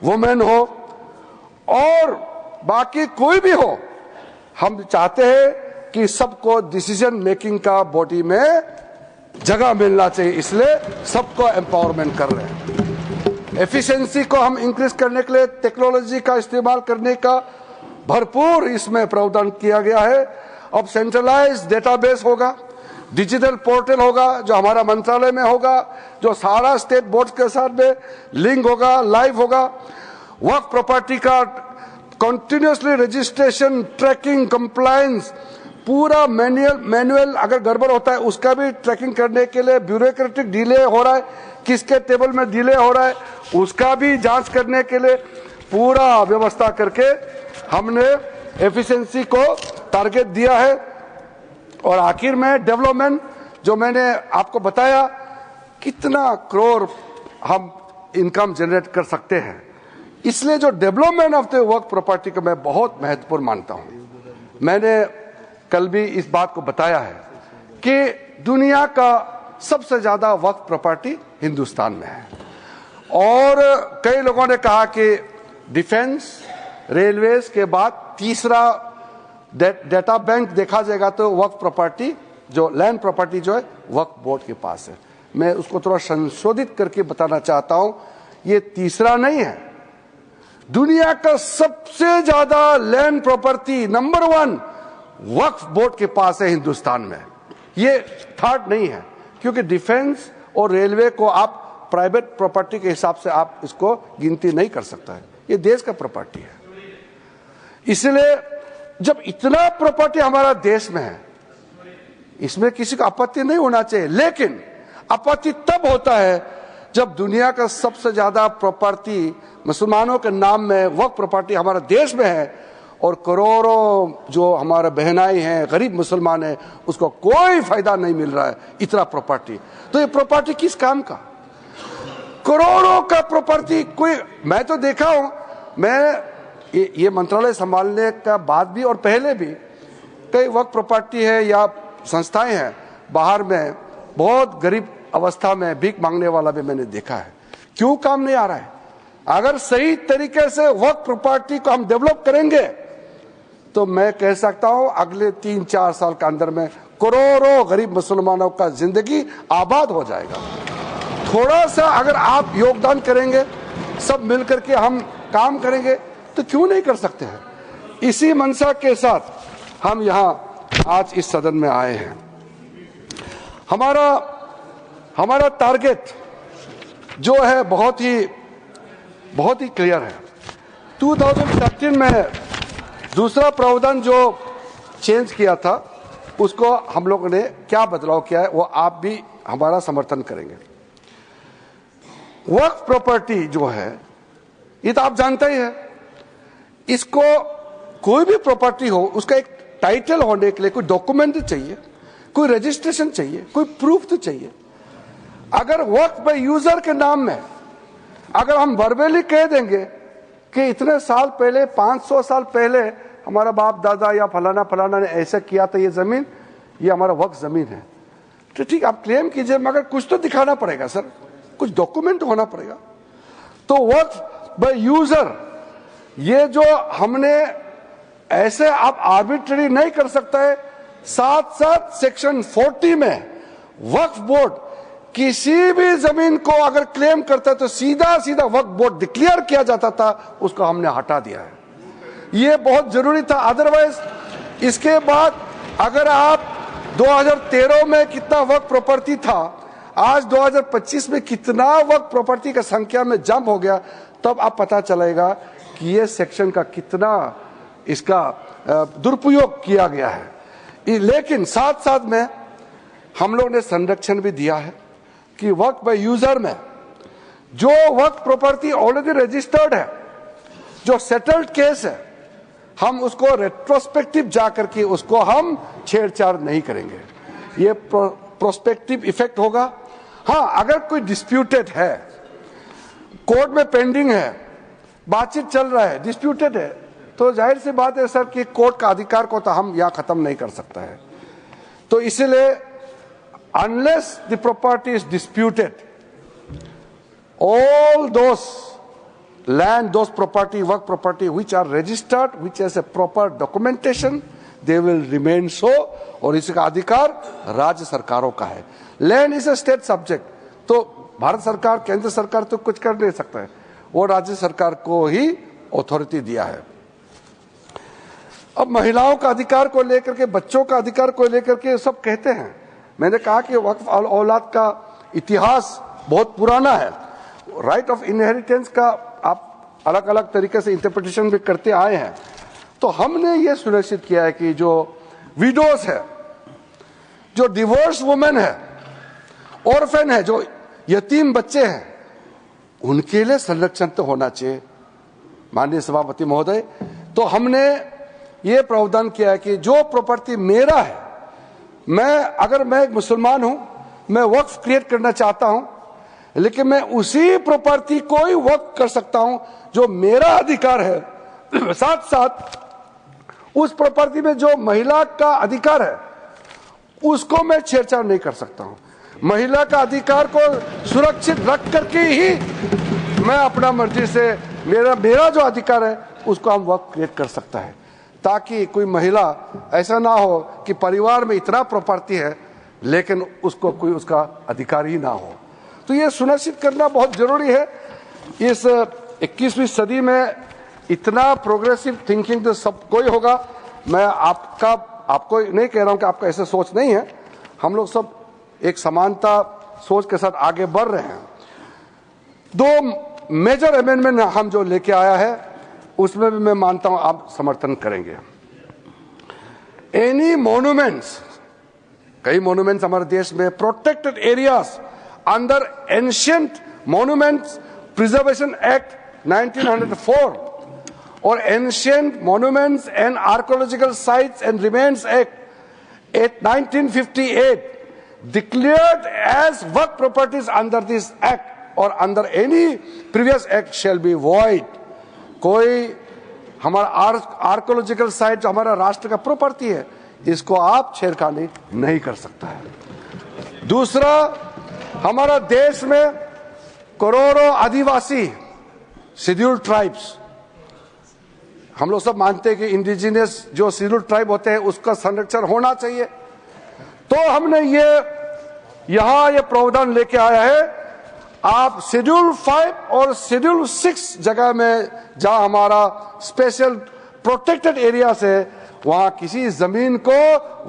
वुमेन हो और बाकी कोई भी हो, हम चाहते हैं कि सबको डिसीजन मेकिंग का बॉडी में जगह मिलना चाहिए, इसलिए सबको एम्पावरमेंट कर रहे हैं। एफिशिएंसी को हम इंक्रीज करने के लिए टेक्नोलॉजी का इस्तेमाल करने का भरपूर इसमें प्रावधान किया गया है। अब सेंट्रलाइज्ड डेटाबेस होगा, डिजिटल पोर्टल होगा जो हमारा मंत्रालय में होगा, जो सारा स्टेट बोर्ड के साथ में लिंक होगा, लाइव होगा। वक्फ प्रॉपर्टी का कंटिन्यूसली रजिस्ट्रेशन, ट्रैकिंग, कंप्लायंस, पूरा मैनुअल अगर गड़बड़ होता है उसका भी ट्रैकिंग करने के लिए, ब्यूरोक्रेटिक डिले हो रहा है, किसके टेबल में डिले हो रहा है उसका भी जांच करने के लिए पूरा व्यवस्था करके हमने एफिशिएंसी को टारगेट दिया है। और आखिर में डेवलपमेंट, जो मैंने आपको बताया कितना करोड़ हम इनकम जनरेट कर सकते हैं, इसलिए जो development of the work property को मैं बहुत महत्वपूर्ण मानता हूं। मैंने कल भी इस बात को बताया है कि दुनिया का सबसे ज्यादा वर्क प्रॉपर्टी हिंदुस्तान में है। और कई लोगों ने कहा कि डिफेंस, रेलवेज के बाद तीसरा डेटा बैंक देखा जाएगा तो वर्क प्रॉपर्टी, जो लैंड प्रॉपर्टी जो है वक्फ बोर्ड के पास है। मैं उसको थोड़ा संशोधित करके बताना चाहता हूं, ये तीसरा नहीं है, दुनिया का सबसे ज्यादा लैंड प्रॉपर्टी नंबर 1 वक्फ बोर्ड के पास है हिंदुस्तान में, ये थर्ड नहीं है। क्योंकि डिफेंस और रेलवे को आप प्राइवेट प्रॉपर्टी के हिसाब से आप इसको गिनती नहीं कर सकता है, ये देश का प्रॉपर्टी है। इसलिए जब इतना प्रॉपर्टी हमारा देश में है, इसमें किसी को आपत्ति नहीं होना चाहिए, लेकिन आपत्ति तब होता है जब दुनिया का सबसे ज्यादा प्रॉपर्टी मुसलमानों के नाम में वक्फ प्रॉपर्टी हमारे देश में है और करोड़ों जो हमारे बहनाई हैं, गरीब मुसलमान हैं, उसको कोई फायदा नहीं मिल रहा है इतना प्रॉपर्टी। तो ये प्रॉपर्टी किस काम का? करोड़ों का प्रॉपर्टी। कोई, मैं तो देखा हूं, मैं ये मंत्रालय संभालने का बाद भी और पहले भी कई वक्त प्रॉपर्टी है या संस्थाएं हैं बाहर में, बहुत गरीब अवस्था में भीख मांगने वाला भी मैंने देखा है। क्यों काम नहीं आ रहा है? अगर सही तरीके से वक्त प्रॉपर्टी को हम डेवलप करेंगे तो मैं कह सकता हूं अगले 3-4 साल के अंदर में करोड़ों गरीब मुसलमानों का जिंदगी आबाद हो जाएगा। थोड़ा सा अगर आप योगदान करेंगे, सब मिलकर के हम काम करेंगे तो क्यों नहीं कर सकते हैं। इसी मंशा के साथ हम यहां आज इस सदन में आए हैं। हमारा टारगेट जो है बहुत ही क्लियर है। 2013 में दूसरा प्रावधान जो चेंज किया था उसको हम लोगों ने क्या बदलाव किया है वो आप भी हमारा समर्थन करेंगे। वक्फ प्रॉपर्टी जो है ये तो आप जानते ही है, इसको कोई भी प्रॉपर्टी हो उसका एक टाइटल होने के लिए कोई डॉक्यूमेंट चाहिए, कोई रजिस्ट्रेशन चाहिए, कोई प्रूफ तो चाहिए। अगर वक्फ पे यूजर के नाम में अगर हम वर्बली कह देंगे कि इतने साल पहले, 500 साल पहले हमारा बाप दादा या फलाना फलाना ने ऐसा किया था, ये जमीन, ये हमारा वक्फ जमीन है। तो ठीक, आप क्लेम कीजिए, मगर कुछ तो दिखाना पड़ेगा सर, कुछ डॉक्यूमेंट होना पड़ेगा। तो वक्फ बाय यूजर, ये जो हमने ऐसे आप आर्बिट्ररी नहीं कर सकता है। साथ साथ सेक्शन 40 में वक्फ बोर्ड किसी भी जमीन को अगर क्लेम करता है तो सीधा सीधा वक्फ बोर्ड डिक्लेयर किया जाता था, उसको हमने हटा दिया है। ये बहुत जरूरी था। अदरवाइज इसके बाद अगर आप 2013 में कितना वक्फ प्रॉपर्टी था, आज 2025 में कितना वक्फ प्रॉपर्टी का संख्या में जंप हो गया, तब आप पता चलेगा कि ये सेक्शन का कितना इसका दुरुपयोग किया गया है। लेकिन साथ साथ में हम लोग ने संरक्षण भी दिया है कि वक्फ बाय यूजर में जो वक्फ प्रॉपर्टी ऑलरेडी रजिस्टर्ड है, जो सेटल्ड केस है, हम उसको रेट्रोस्पेक्टिव जाकर के उसको हम छेड़छाड़ नहीं करेंगे। ये प्रोस्पेक्टिव इफेक्ट होगा। हाँ, अगर कोई डिस्प्यूटेड है, कोर्ट में पेंडिंग है, बातचीत चल रहा है, डिस्प्यूटेड है, तो जाहिर सी बात है सर कि कोर्ट का अधिकार को तो हम यहां खत्म नहीं कर सकता है। तो इसलिए unless the property is disputed, all those land, those property, work property which are registered, which has a proper documentation, they will remain so, और इसका अधिकार राज्य सरकारों का है। Land is a state subject, तो भारत सरकार, केंद्र सरकार तो कुछ कर नहीं सकता है, वो राज्य सरकार को ही अथॉरिटी दिया है। अब महिलाओं का अधिकार को लेकर के, बच्चों का अधिकार को लेकर के सब कहते हैं। मैंने कहा कि वक्फ औलाद का इतिहास बहुत पुराना है। राइट ऑफ इनहेरिटेंस का आप अलग अलग तरीके से इंटरप्रिटेशन भी करते आए हैं। तो हमने ये सुनिश्चित किया है कि जो विडोज है, जो डिवोर्स वुमेन है, ऑर्फन है, जो यतीम बच्चे हैं, उनके लिए संरक्षण तो होना चाहिए माननीय सभापति महोदय। तो हमने ये प्रावधान किया है कि जो प्रॉपर्टी मेरा है, अगर मैं एक मुसलमान हूं, मैं वक्फ क्रिएट करना चाहता हूं, लेकिन मैं उसी प्रॉपर्टी को ही वक्फ कर सकता हूं जो मेरा अधिकार है। साथ साथ उस प्रॉपर्टी में जो महिला का अधिकार है उसको मैं छेड़छाड़ नहीं कर सकता हूं। महिला का अधिकार को सुरक्षित रख करके ही मैं अपना मर्जी से मेरा जो अधिकार है उसको हम वक्फ क्रिएट कर सकता है, ताकि कोई महिला ऐसा ना हो कि परिवार में इतना प्रॉपर्टी है लेकिन उसको कोई उसका अधिकार ही ना हो। तो ये सुनिश्चित करना बहुत जरूरी है। इस 21वीं सदी में इतना प्रोग्रेसिव थिंकिंग तो सब कोई होगा। मैं आपको नहीं कह रहा हूं कि आपका ऐसा सोच नहीं है, हम लोग सब एक समानता सोच के साथ आगे बढ़ रहे हैं। 2 मेजर अमेंडमेंट हम जो लेके आया है उसमें भी मैं मानता हूं आप समर्थन करेंगे। एनी मॉन्यूमेंट्स, कई मॉन्यूमेंट्स हमारे देश में protected areas under ancient monuments preservation act 1904 और ancient monuments and archaeological sites and remains act 1958 declared as work properties under this act or under any previous act shall be void। कोई हमारा archaeological site जो हमारा राष्ट्र का property है, इसको आप छेड़खानी नहीं कर सकता है। दूसरा, हमारा देश में करोड़ों आदिवासी शेड्यूल्ड ट्राइब्स, हम लोग सब मानते हैं कि इंडिजिनियस जो शेड्यूल्ड ट्राइब होते हैं उसका संरक्षण होना चाहिए। तो हमने यहां ये प्रावधान लेके आया है, आप शेड्यूल 5 और शेड्यूल 6 जगह में जहां हमारा स्पेशल प्रोटेक्टेड एरिया है, वहां किसी जमीन को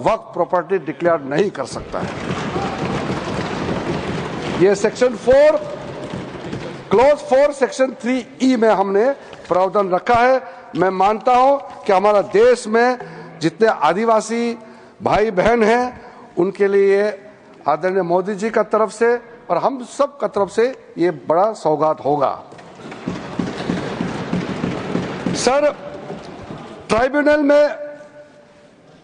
वक्फ प्रॉपर्टी डिक्लेयर नहीं कर सकता है। ये सेक्शन 4 क्लॉज 4 सेक्शन 3E में हमने प्रावधान रखा है। मैं मानता हूं कि हमारा देश में जितने आदिवासी भाई बहन हैं उनके लिए आदरणीय मोदी जी का तरफ से और हम सब का तरफ से ये बड़ा सौगात होगा। सर, ट्राइब्यूनल में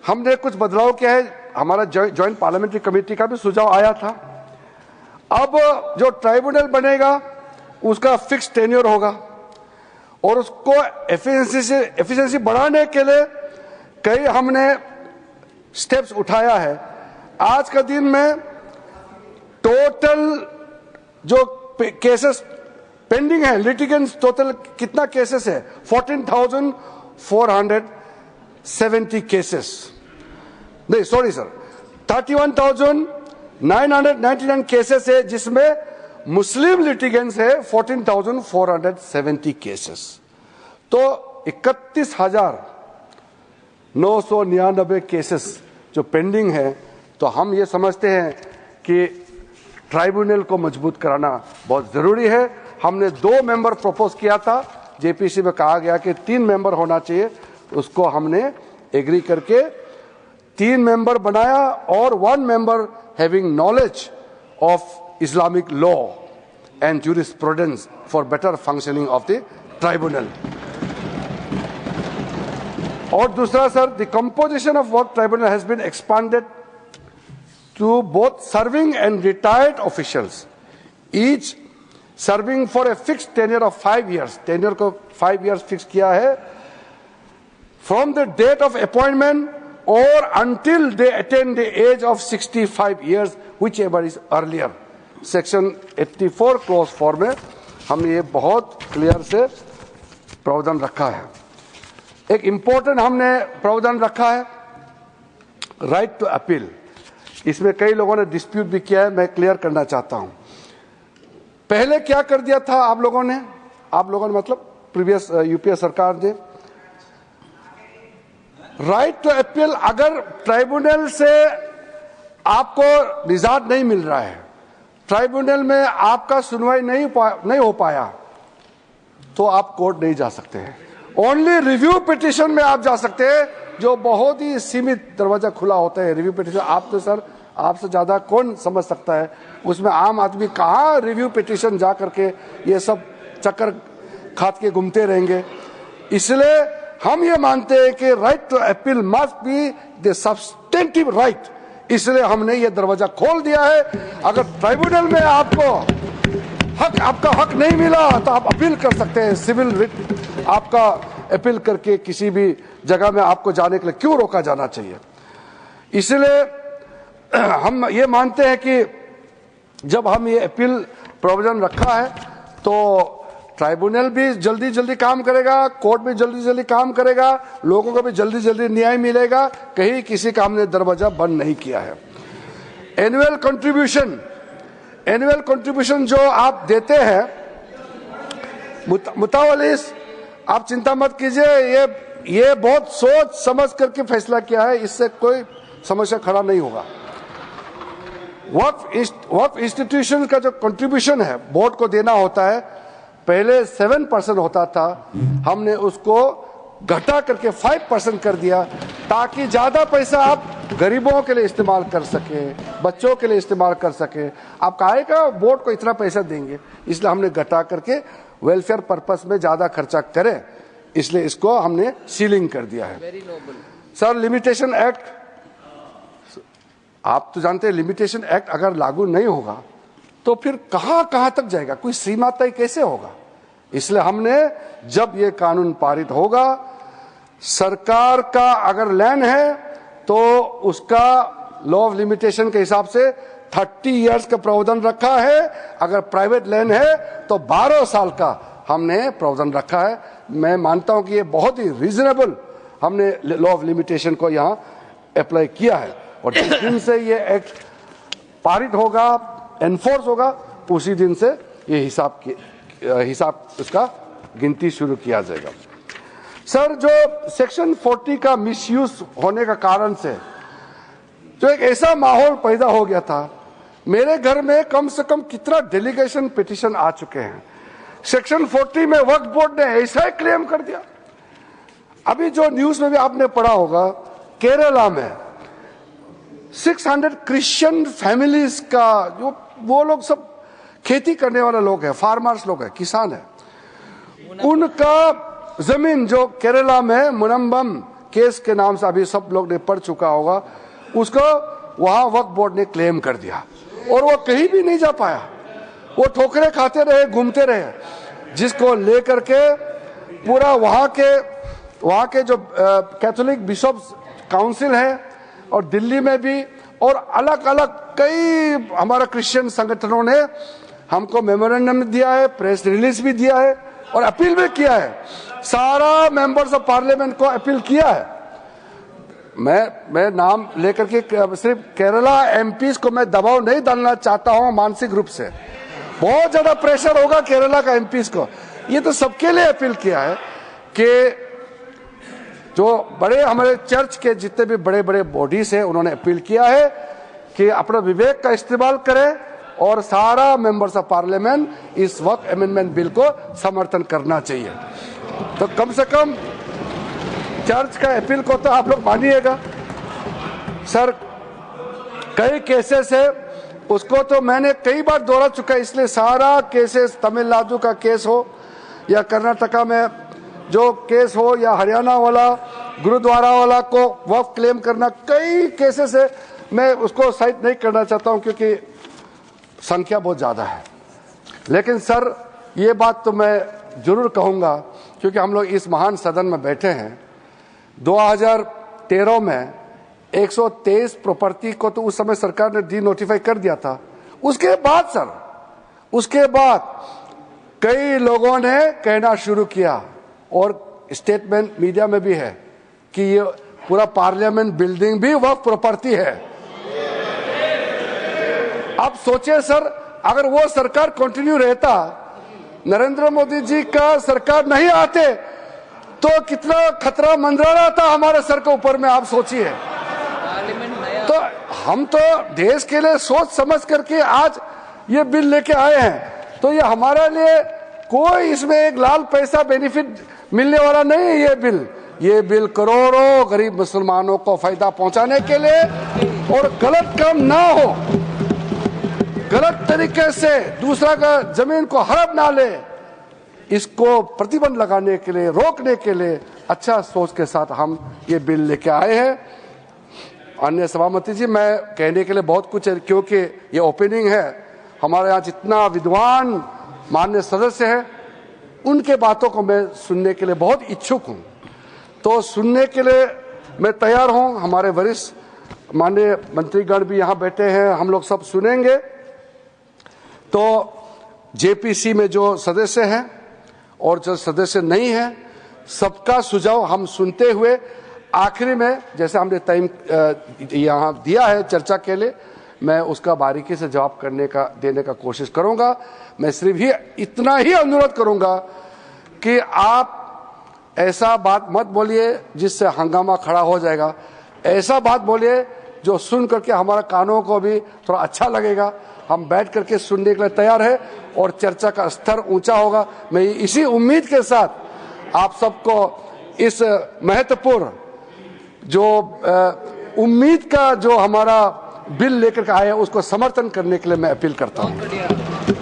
हमने कुछ बदलाव किया है। हमारा जॉइंट पार्लियामेंट्री कमेटी का भी सुझाव आया था। अब जो ट्राइब्यूनल बनेगा उसका फिक्स टेन्योर होगा और उसको एफिशिएंसी बढ़ाने के लिए कई हमने स्टेप्स उठाया है। आज का दिन में टोटल जो केसेस पेंडिंग है, लिटिगेंट्स टोटल कितना केसेस है? 14,470 केसेस, नहीं सॉरी सर, 31,999 केसेस है, जिसमें मुस्लिम लिटिगेंट्स है 14,470 केसेस। तो 31,999 केसेस जो पेंडिंग है। तो हम ये समझते हैं कि ट्राइब्यूनल को मजबूत कराना बहुत जरूरी है। हमने 2 मेंबर प्रपोज किया था, जेपीसी में कहा गया कि 3 मेंबर होना चाहिए, उसको हमने एग्री करके 3 मेंबर बनाया और 1 member having knowledge of Islamic law and jurisprudence for better functioning of the tribunal. और दूसरा सर, द कंपोजिशन ऑफ वर्क tribunal has been expanded to both serving and retired officials, each serving for a fixed tenure of 5 years. Tenure को 5 years fix किया है, from the date of appointment or until they attain the age of 65 years, whichever is earlier. Section 84 clause 4 में हमने ये बहुत clear से प्रावधान रखा है। एक इंपॉर्टेंट हमने प्रावधान रखा है, राइट टू अपील। इसमें कई लोगों ने डिस्प्यूट भी किया है, मैं क्लियर करना चाहता हूं। पहले क्या कर दिया था आप लोगों ने मतलब प्रीवियस यूपीए सरकार ने, राइट टू अपील, अगर ट्राइब्यूनल से आपको निजात नहीं मिल रहा है, ट्राइब्यूनल में आपका सुनवाई नहीं हो पाया, तो आप कोर्ट नहीं जा सकते हैं। ओनली रिव्यू पिटीशन में आप जा सकते हैं, जो बहुत ही सीमित दरवाजा खुला होता है रिव्यू पिटीशन। आप तो सर, आपसे ज्यादा कौन समझ सकता है उसमें आम आदमी कहाँ रिव्यू पिटीशन जा करके ये सब चक्कर खात के घूमते रहेंगे। इसलिए हम ये मानते हैं कि right to appeal must be the substantive right, इसलिए हमने ये दरवाजा खोल दिया है। अगर ट्राइब्यूनल में आपको आपका हक नहीं मिला तो आप अपील कर सकते हैं, सिविल रिट आपका अपील करके किसी भी जगह में आपको जाने के लिए क्यों रोका जाना चाहिए। इसलिए हम ये मानते हैं कि जब हम ये अपील प्रोविजन रखा है तो ट्राइब्यूनल भी जल्दी जल्दी काम करेगा, कोर्ट भी जल्दी जल्दी काम करेगा, लोगों को भी जल्दी जल्दी न्याय मिलेगा, कहीं किसी का हमने दरवाजा बंद नहीं किया है। एनुअल कंट्रीब्यूशन जो आप देते हैं मुतावलिस, आप चिंता मत कीजिए, ये बहुत सोच समझ करके फैसला किया है, इससे कोई समस्या खड़ा नहीं होगा। वक्फ इंस्टीट्यूशन का जो कंट्रीब्यूशन है बोर्ड को देना होता है, पहले 7% होता था, हमने उसको घटा करके 5% कर दिया, ताकि ज्यादा पैसा आप गरीबों के लिए इस्तेमाल कर सके, बच्चों के लिए इस्तेमाल कर सके। आप काहे का बोर्ड को इतना पैसा देंगे, इसलिए हमने घटा करके वेलफेयर पर्पस में ज्यादा खर्चा करें, इसलिए इसको हमने सीलिंग कर दिया है। सर, लिमिटेशन एक्ट, आप तो जानते हैं लिमिटेशन एक्ट अगर लागू नहीं होगा तो फिर कहां तक जाएगा, कोई सीमा तय कैसे होगा। इसलिए हमने जब ये कानून पारित होगा, सरकार का अगर लैंड है तो उसका लॉ ऑफ लिमिटेशन के हिसाब से 30 इयर्स का प्रावधान रखा है, अगर प्राइवेट लैंड है तो 12 साल का हमने प्रावधान रखा है। मैं मानता हूं कि ये बहुत ही रीजनेबल हमने लॉ ऑफ लिमिटेशन को यहां अप्लाई किया है, और जिस दिन से ये एक्ट पारित होगा, एनफोर्स होगा, उसी दिन से ये हिसाब उसका गिनती शुरू किया जाएगा। सर, जो सेक्शन 40 का मिसयूज होने का कारण से जो एक ऐसा माहौल पैदा हो गया था, मेरे घर में कम से कम कितना डेलीगेशन पिटीशन आ चुके हैं। सेक्शन 40 में वक्फ बोर्ड ने ऐसा ही क्लेम कर दिया। अभी जो न्यूज में भी आपने पढ़ा होगा, केरला में 600 क्रिश्चियन फैमिलीज का, जो वो लोग सब खेती करने वाले लोग हैं, फार्मर्स लोग हैं, किसान हैं, उनका जमीन जो केरला में मुनम्बम केस के नाम से अभी सब लोग ने पढ़ चुका होगा, उसको वहां वक्फ बोर्ड ने क्लेम कर दिया और वो कहीं भी नहीं जा पाया। वो ठोकरे खाते रहे, घूमते रहे, जिसको लेकर के पूरा वहाँ के जो कैथोलिक बिशप्स काउंसिल है और दिल्ली में भी और अलग अलग कई हमारा क्रिश्चियन संगठनों ने हमको मेमोरेंडम दिया है, प्रेस रिलीज भी दिया है और अपील भी किया है। सारा मेंबर्स ऑफ पार्लियामेंट को अपील किया है। मैं नाम लेकर के सिर्फ केरला एमपीज को मैं दबाव नहीं डालना चाहता हूं मानसिक रूप से, बहुत ज्यादा प्रेशर होगा केरला का एमपीज को। ये तो सबके लिए अपील किया है कि जो बड़े हमारे चर्च के जितने भी बड़े बड़े बॉडीज है उन्होंने अपील किया है कि अपना विवेक का इस्तेमाल करें और सारा मेंबर्स ऑफ पार्लियामेंट इस वक्त अमेंडमेंट बिल को समर्थन करना चाहिए। तो कम से कम चर्च का अपील को तो आप लोग मानिएगा। सर कई केसेस है उसको तो मैंने कई बार दोहरा चुका है, इसलिए सारा केसेस तमिलनाडु का केस हो या कर्नाटका में जो केस हो या हरियाणा वाला गुरुद्वारा वाला को वक्फ क्लेम करना, कई केसेस है। मैं उसको साइट नहीं करना चाहता हूं क्योंकि संख्या बहुत ज्यादा है, लेकिन सर ये बात तो मैं जरूर कहूंगा क्योंकि हम लोग इस महान सदन में बैठे हैं। 2013 में 123 प्रॉपर्टी को तो उस समय सरकार ने डी नोटिफाई कर दिया था। उसके बाद कई लोगों ने कहना शुरू किया और स्टेटमेंट मीडिया में भी है कि ये पूरा पार्लियामेंट बिल्डिंग भी वक्फ प्रॉपर्टी है। अब सोचिए सर, अगर वो सरकार कंटिन्यू रहता, नरेंद्र मोदी जी का सरकार नहीं आते तो कितना खतरा मंडरा था हमारे सर के ऊपर में, आप सोचिए। तो हम तो देश के लिए सोच समझ करके आज ये बिल लेके आए हैं, तो ये हमारे लिए कोई इसमें एक लाल पैसा बेनिफिट मिलने वाला नहीं है। ये बिल करोड़ों गरीब मुसलमानों को फायदा पहुंचाने के लिए और गलत काम ना हो, गलत तरीके से दूसरा का जमीन को हड़प ना ले, इसको प्रतिबंध लगाने के लिए, रोकने के लिए अच्छा सोच के साथ हम ये बिल लेके आए हैं। अन्य सभापति जी, मैं कहने के लिए बहुत कुछ है क्योंकि ये ओपनिंग है। हमारे यहाँ जितना विद्वान माननीय सदस्य हैं उनके बातों को मैं सुनने के लिए बहुत इच्छुक हूँ, तो सुनने के लिए मैं तैयार हूँ। हमारे वरिष्ठ माननीय मंत्रीगण भी यहाँ बैठे हैं, हम लोग सब सुनेंगे। तो जेपीसी में जो सदस्य हैं और जो सदस्य नहीं है, सबका सुझाव हम सुनते हुए आखिरी में जैसे हमने टाइम यहाँ दिया है चर्चा के लिए, मैं उसका बारीकी से जवाब देने का कोशिश करूंगा। मैं सिर्फ ही इतना ही अनुरोध करूंगा कि आप ऐसा बात मत बोलिए जिससे हंगामा खड़ा हो जाएगा। ऐसा बात बोलिए जो सुन करके हमारा कानों को भी थोड़ा अच्छा लगेगा। हम बैठ करके सुनने के लिए तैयार है और चर्चा का स्तर ऊंचा होगा। मैं इसी उम्मीद के साथ आप सबको इस महत्वपूर्ण जो उम्मीद का जो हमारा बिल लेकर के आए उसको समर्थन करने के लिए मैं अपील करता हूं।